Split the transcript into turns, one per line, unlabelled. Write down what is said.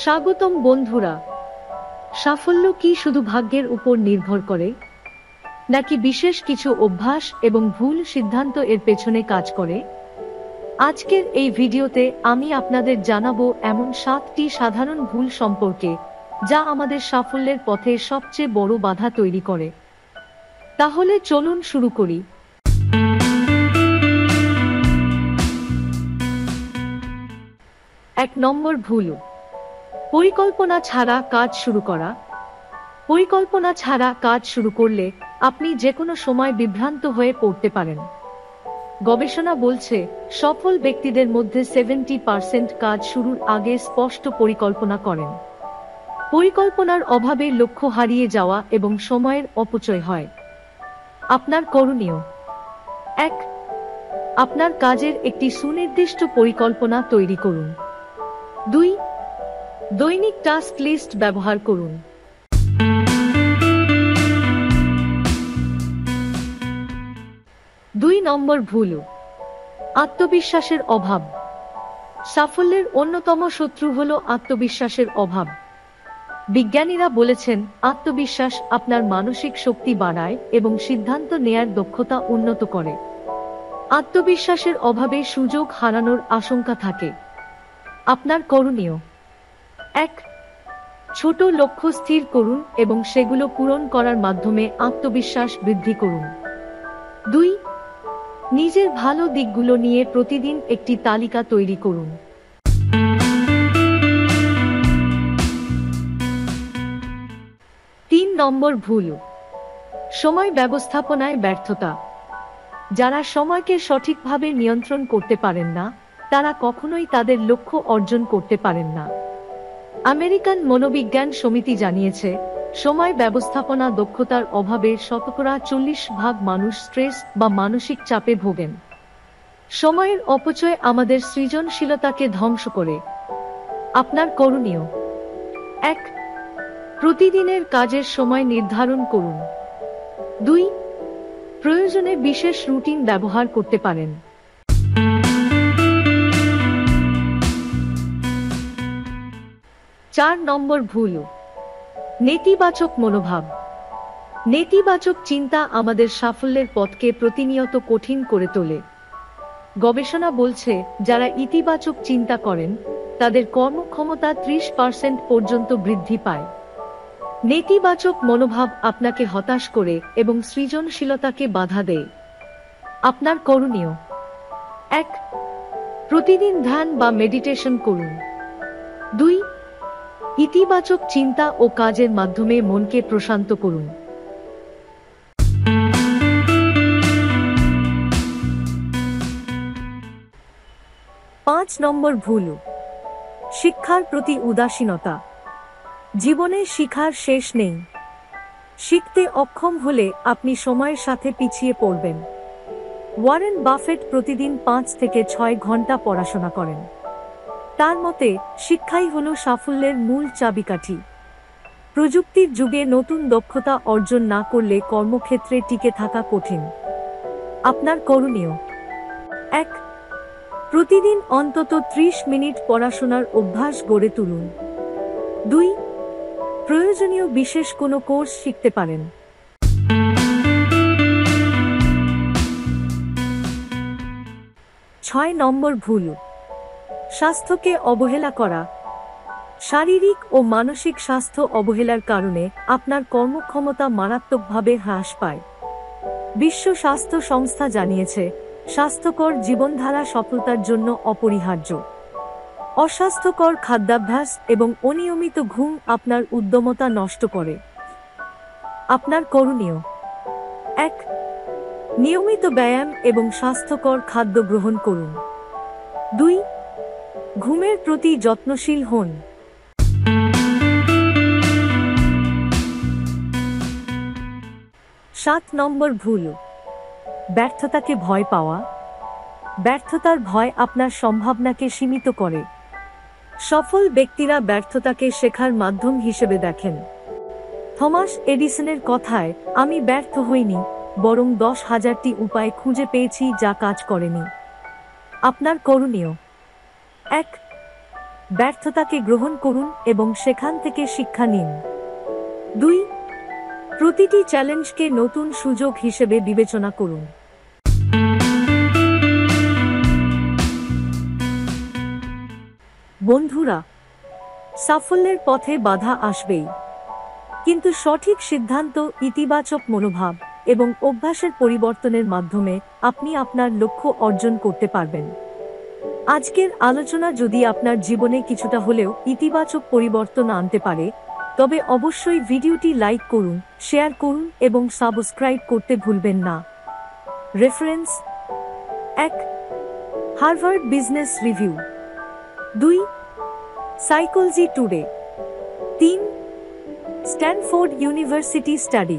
স্বাগতম বন্ধুরা। সাফল্য কি শুধু ভাগ্যের উপর নির্ভর করে, নাকি বিশেষ কিছু অভ্যাস এবং ভুল সিদ্ধান্ত এর পেছনে কাজ করে? আজকের এই ভিডিওতে আমি আপনাদের জানাবো এমন 7টি সাধারণ ভুল সম্পর্কে যা আমাদের সাফল্যের পথে সবচেয়ে বড় বাধা তৈরি করে। তাহলে চলুন শুরু করি। 1 নম্বর ভুল, পরিকল্পনা ছাড়া কাজ শুরু করা। পরিকল্পনা ছাড়া কাজ শুরু করলে আপনি যে কোনো সময় বিভ্রান্ত হয়ে পড়তে পারেন। গবেষণা বলছে, সফল ব্যক্তিদের মধ্যে 70% কাজ শুরুর আগে স্পষ্ট পরিকল্পনা করেন। পরিকল্পনার অভাবে লক্ষ্য হারিয়ে যাওয়া এবং সময়ের অপচয় হয়। আপনার করণীয়: 1. আপনার কাজের একটি সুনির্দিষ্ট পরিকল্পনা তৈরি করুন। 2. দৈনিক টাস্ক লিস্ট ব্যবহার করুন। 2 নম্বর ভুল, আত্মবিশ্বাসের অভাব। সাফল্যের অন্যতম শত্রু হলো আত্মবিশ্বাসের অভাব। বিজ্ঞানীরা বলেছেন, আত্মবিশ্বাস আপনার মানসিক শক্তি বাড়ায় এবং সিদ্ধান্ত নেয়ার দক্ষতা উন্নত করে। আত্মবিশ্বাসের অভাবে সুযোগ হারানোর আশঙ্কা থাকে। আপনার করণীয়: 1. ছোট লক্ষ্য স্থির করুন এবং সেগুলো পূরণ করার মাধ্যমে আত্মবিশ্বাস বৃদ্ধি করুন। 2. নিজের ভালো দিকগুলো নিয়ে প্রতিদিন একটি তালিকা তৈরি করুন। 3 নম্বর ভুল, সময় ব্যবস্থাপনায় ব্যর্থতা। যারা সময়কে সঠিকভাবে নিয়ন্ত্রণ করতে পারেন না, তারা কখনোই তাদের লক্ষ্য অর্জন করতে পারেন না। আমেরিকান মনোবিজ্ঞান সমিতি জানিয়েছে, সময় ব্যবস্থাপনা দক্ষতার অভাবে 40% মানুষ স্ট্রেস বা মানসিক চাপে ভোগেন। সময়ের অপচয় আমাদের সৃজনশীলতাকে ধ্বংস করে। আপনার করণীয়: 1. প্রতিদিনের কাজের সময় নির্ধারণ করুন। 2. প্রয়োজনে বিশেষ রুটিন ব্যবহার করতে পারেন। 4 নম্বর ভুল, নেতিবাচক মনোভাব। নেতিবাচক চিন্তা আমাদের সাফল্যের পথকে প্রতিনিয়ত কঠিন করে তোলে। গবেষণা বলছে, যারা ইতিবাচক চিন্তা করেন তাদের কর্মক্ষমতা 30% পর্যন্ত বৃদ্ধি পায়। নেতিবাচক মনোভাব আপনাকে হতাশ করে এবং সৃজনশীলতাকে বাধা দেয়। আপনার করণীয়: 1. প্রতিদিন ধ্যান বা মেডিটেশন করুন। 2. ইতিবাচক চিন্তা ও কাজের মাধ্যমে মনকে প্রশান্ত করুন। 5 নম্বর ভুল, শিক্ষার প্রতি উদাসীনতা। জীবনে শিখার শেষ নেই। শিখতে অক্ষম হলে আপনি সময়ের সাথে পিছিয়ে পড়বেন। ওয়ারেন বাফেট প্রতিদিন 5 থেকে 6 ঘন্টা পড়াশোনা করেন। তার মতে, শিক্ষাই হলো সাফল্যের মূল চাবিকাঠি। প্রযুক্তির যুগে নতুন দক্ষতা অর্জন না করলে কর্মক্ষেত্রে টিকে থাকা কঠিন। আপনার করণীয়: 1. প্রতিদিন অন্তত 30 মিনিট পড়াশোনার অভ্যাস গড়ে তুলুন। 2. প্রয়োজনীয় বিশেষ কোনো কোর্স শিখতে পারেন। 6 নম্বর ভুল, স্বাস্থ্যকে অবহেলা করা। শারীরিক ও মানসিক স্বাস্থ্য অবহেলার কারণে আপনার কর্মক্ষমতা মারাত্মকভাবে হ্রাস পায়। বিশ্ব স্বাস্থ্য সংস্থা জানিয়েছে, স্বাস্থ্যকর জীবনধারা সফলতার জন্য অপরিহার্য। অস্বাস্থ্যকর খাদ্যাভ্যাস এবং অনিয়মিত ঘুম আপনার উদ্যমতা নষ্ট করে। আপনার করণীয়: 1. নিয়মিত ব্যায়াম এবং স্বাস্থ্যকর খাদ্য গ্রহণ করুন। 2. ঘুমের প্রতি যত্নশীল হন। 7 নম্বর ভুল, ব্যর্থতাকে ভয় পাওয়া। ব্যর্থতার ভয় আপনার সম্ভাবনাকে সীমিত করে। সফল ব্যক্তিরা ব্যর্থতাকে শেখার মাধ্যম হিসেবে দেখেন। থমাস এডিসনের কথায়, আমি ব্যর্থ হইনি, বরং 10,000টি উপায় খুঁজে পেয়েছি যা কাজ করেনি। আপনার করণীয়: 1. ব্যর্থতাকে গ্রহণ করুন এবং সেখান থেকে শিক্ষা নিন। 2. প্রতিটি চ্যালেঞ্জকে নতুন সুযোগ হিসেবে বিবেচনা করুন। বন্ধুরা, সাফল্যের পথে বাধা আসবেই, কিন্তু সঠিক সিদ্ধান্ত, ইতিবাচক মনোভাব এবং অভ্যাসের পরিবর্তনের মাধ্যমে আপনি আপনার লক্ষ্য অর্জন করতে পারবেন। আজকের আলোচনা যদি আপনার জীবনে কিছুটা হলেও ইতিবাচক পরিবর্তন আনতে পারে, তবে অবশ্যই ভিডিওটি লাইক করুন, শেয়ার করুন এবং সাবস্ক্রাইব করতে ভুলবেন না। Reference: 1. Harvard business review. 2. Psychology today. 3. Stanford university study.